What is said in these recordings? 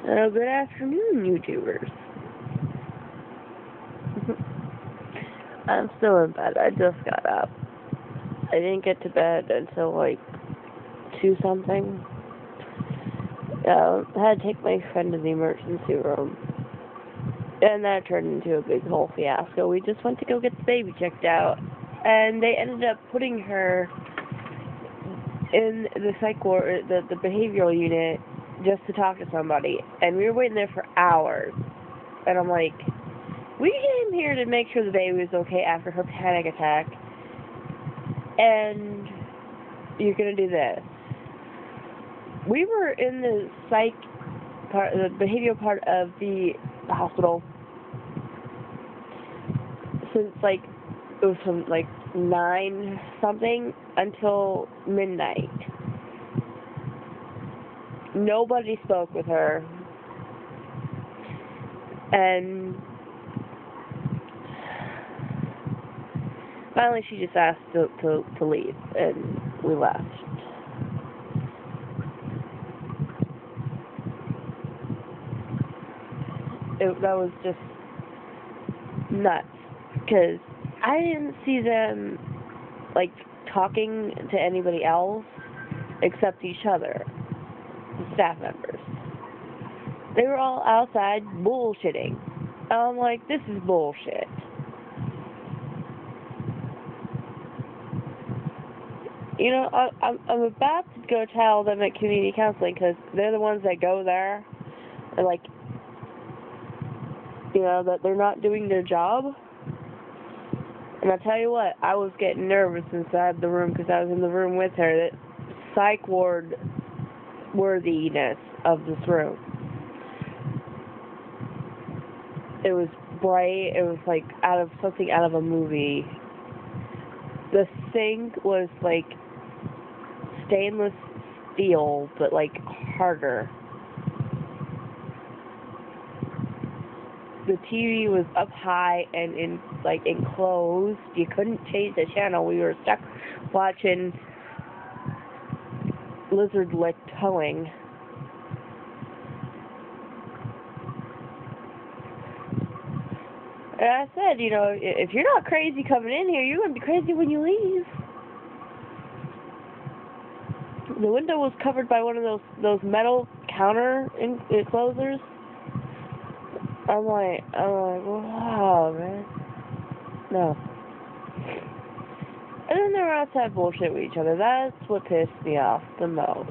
Good afternoon, YouTubers. I'm still in bed. I just got up. I didn't get to bed until like 2 something. I had to take my friend to the emergency room. And that turned into a big whole fiasco. We just went to go get the baby checked out. And they ended up putting her in the psych ward, the behavioral unit, just to talk to somebody. And we were waiting there for hours. And I'm like, we came here to make sure the baby was okay after her panic attack. And you're going to do this. We were in the psych part, the behavioral part of the hospital since like, it was from like 9 something until midnight. Nobody spoke with her. And finally she just asked to leave, and we left. That was just nuts, because I didn't see them, like, talking to anybody else except each other, the staff members. They were all outside bullshitting. I'm like, this is bullshit. You know, I'm about to go tell them at community counseling, because they're the ones that go there and, like, you know, that they're not doing their job. And I tell you what, I was getting nervous inside the room, because I was in the room with her. That psych ward worthiness of this room. It was bright. It was like something out of a movie. The sink was like stainless steel, but like harder. The TV was up high and enclosed. You couldn't change the channel. We were stuck watching Lizard Lick Towing. And I said, you know, if you're not crazy coming in here, you're going to be crazy when you leave. The window was covered by one of those metal counter enclosures. I'm like, wow, man. No. And then they were outside bullshit with each other. That's what pissed me off the most.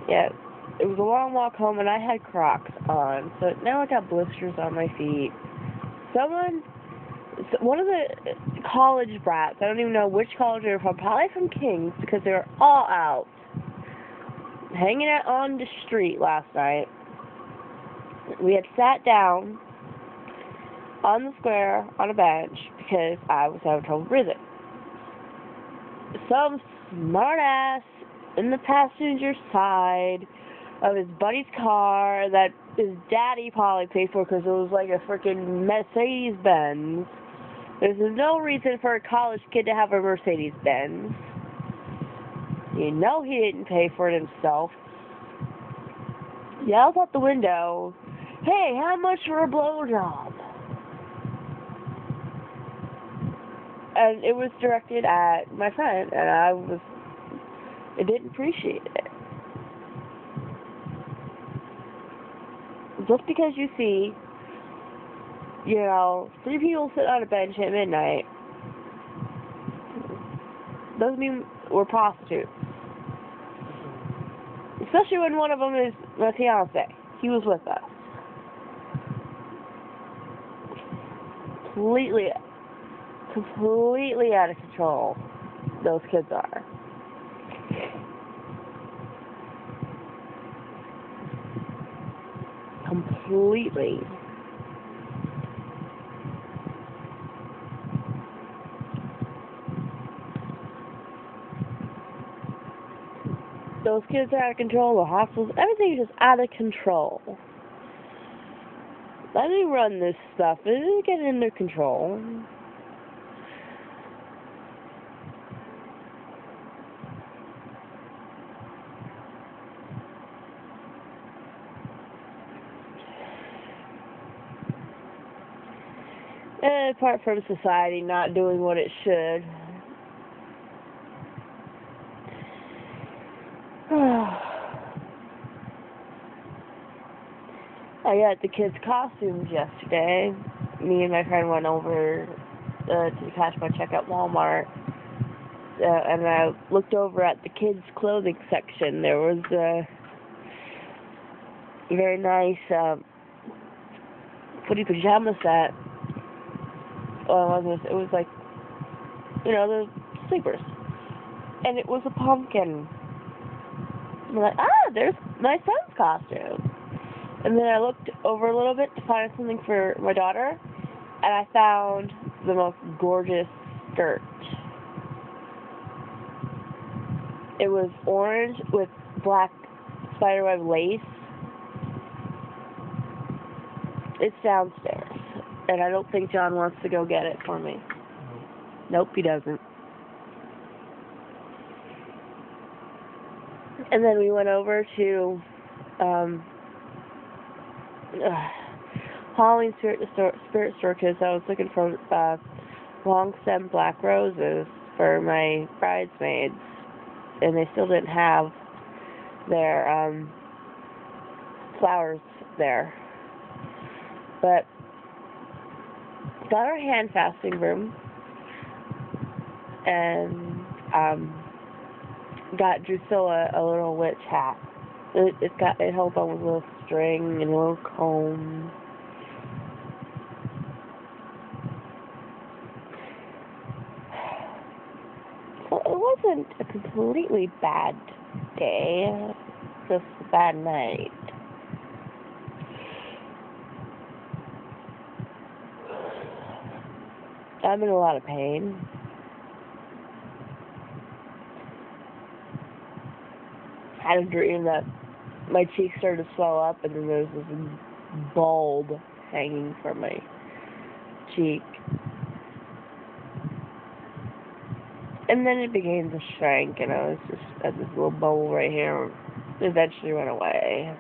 Yeah, it was a long walk home, and I had Crocs on, so now I got blisters on my feet. One of the college brats, I don't even know which college they were from, probably from King's, because they were all out, hanging out on the street last night. We had sat down on the square on a bench because I was having trouble breathing. Some smart ass in the passenger side of his buddy's car that his daddy probably paid for, because it was like a freaking Mercedes-Benz. There's no reason for a college kid to have a Mercedes-Benz. You know he didn't pay for it himself. Yells out the window, "Hey, how much for a blowjob?" And it was directed at my friend, and I didn't appreciate it. Just because you see, you know, 3 people sit on a bench at midnight doesn't mean we're prostitutes. Especially when one of them is my fiance. He was with us. Completely out of control, those kids are. Completely. Those kids are out of control, the hospitals, everything is just out of control. Let me run this stuff. It is getting under control. And apart from society not doing what it should. I got the kids' costumes yesterday. Me and my friend went over to cash my check at Walmart. And I looked over at the kids' clothing section. There was a very nice footy pajama set. Well, it was like, you know, the sleepers. And it was a pumpkin. I'm like, there's my son's costume. And then I looked over a little bit to find something for my daughter, and I found the most gorgeous skirt. It was orange with black spiderweb lace. It's downstairs, and I don't think John wants to go get it for me. Nope, he doesn't. And then we went over to Halloween Spirit Store because I was looking for long stem black roses for my bridesmaids, and they still didn't have their flowers there. But got our hand fasting room, and got Drusilla a little witch hat. It held on with a little string and a little comb. So it wasn't a completely bad day, just a bad night. I'm in a lot of pain. I had a dream that my cheeks started to swell up, and then there was this bulb hanging from my cheek. And then it began to shrink, and I was just at this little bubble right here. It eventually went away.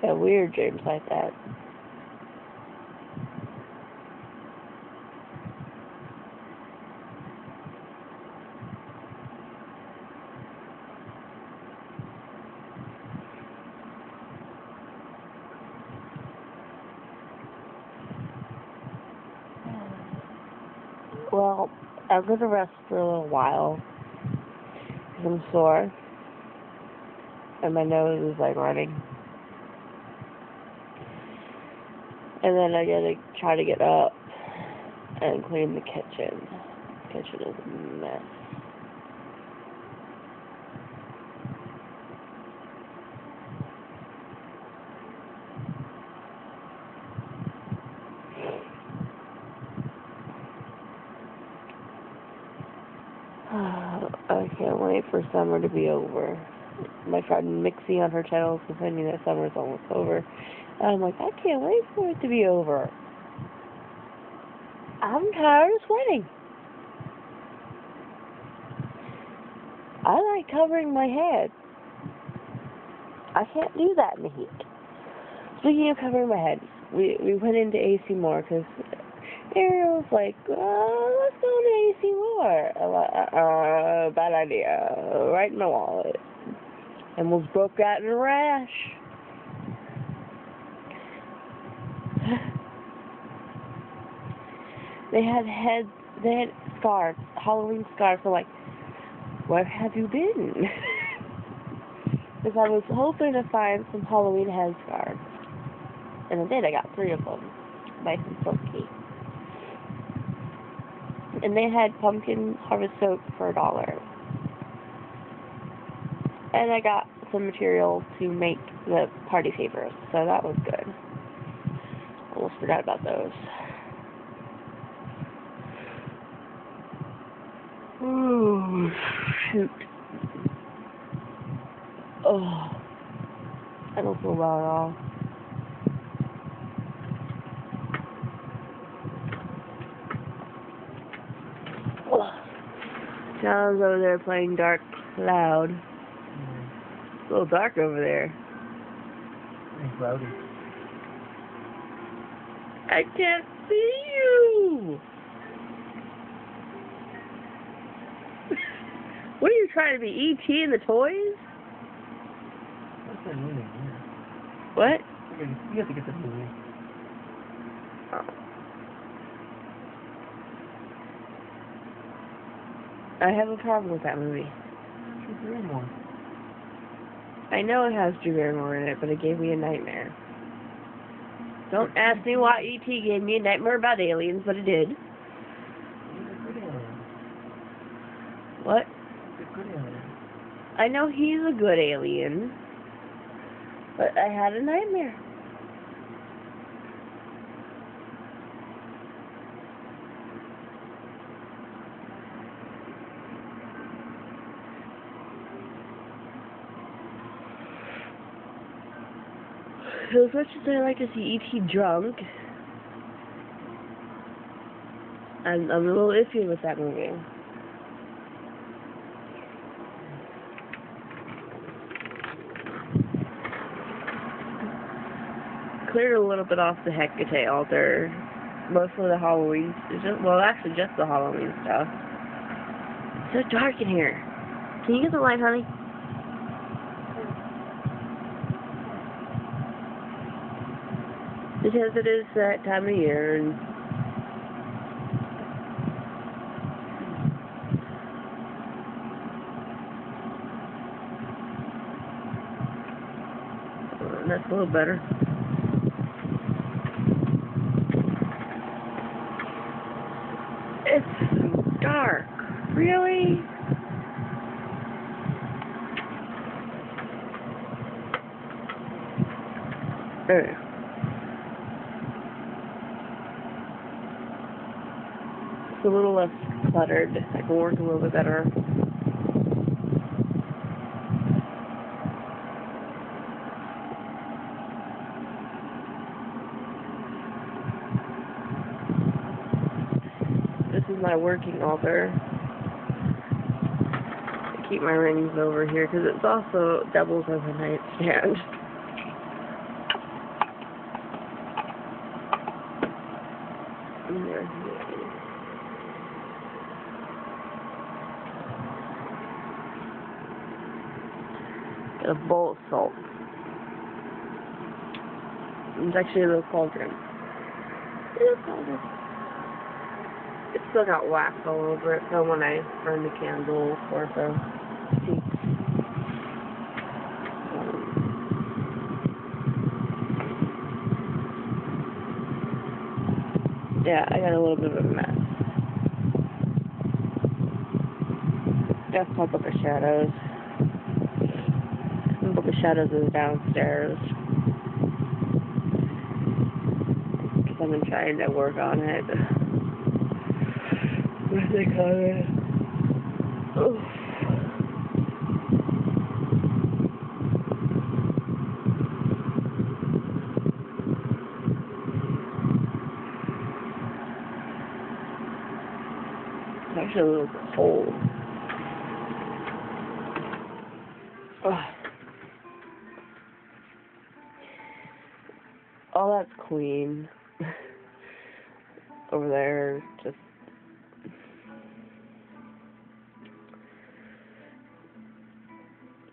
Yeah, weird dreams like that. Well, I'm going to rest for a little while because I'm sore and my nose is like running. And then I gotta try to get up and clean the kitchen. The kitchen is a mess. I can't wait for summer to be over. My friend Mixie on her channel is complaining that summer's almost over. And I'm like, I can't wait for it to be over. I'm tired of sweating. I like covering my head. I can't do that in the heat. Speaking of covering my head, we went into AC Moore because Ariel's like, let's go to AC Moore. I'm like, bad idea. Right in my wallet. Almost broke out in a rash. They had scarves, Halloween scarves. I'm like, where have you been? Because I was hoping to find some Halloween headscarves. And I did. I got 3 of them. Nice and silky. And they had pumpkin harvest soap for $1. And I got some material to make the party favors, so that was good. Almost forgot about those. Ooh, shoot. Oh. I don't feel well at all. John's over there playing Dark Cloud. It's a little dark over there. It's cloudy. I can't see you! What are you trying to be, E.T. in the toys? What's that movie? Yeah. What? You have to get the movie. Oh. I have a problem with that movie. Drew Barrymore. I know it has Drew Barrymore in it, but it gave me a nightmare. Don't ask me why E.T. gave me a nightmare about aliens, but it did. He's a good alien. What? He's a good alien. I know he's a good alien, but I had a nightmare. As much as I like to see E.T. drunk, I'm a little iffy with that movie. Cleared a little bit off the Hecate altar. Mostly the Halloween, actually just the Halloween stuff. It's so dark in here. Can you get the light, honey? Because it is that time of year, and that's a little better. It's dark. Really? There. It's a little less cluttered. I can work a little bit better. This is my working altar. I keep my rings over here because it's also doubles as a nightstand. Got a bowl of salt. It's actually a little cauldron. It's still got wax all over it, so when I burn the candle or the tea. Yeah, I got a little bit of a mess. That's my book of shadows. My book of shadows is downstairs. Because I've been trying to work on it. What do they call it? Oh. It's actually a little cold. Oh. All that's clean. Over there, just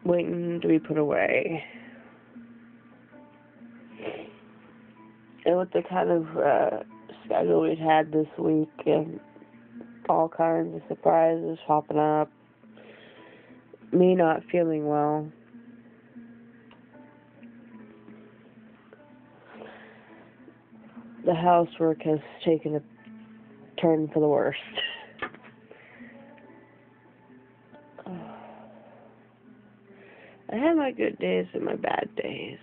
waiting to be put away. And with the kind of schedule we've had this week, and all kinds of surprises popping up, me not feeling well, the housework has taken a turn for the worst. I have my good days and my bad days.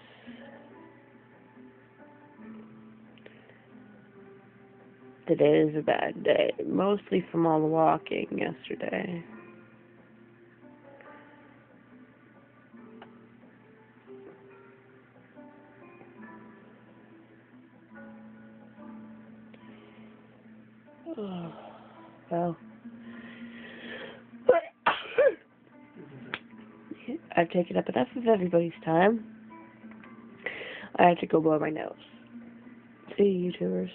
Today is a bad day, mostly from all the walking yesterday. Well, I've taken up enough of everybody's time. I have to go blow my nose. See you, YouTubers.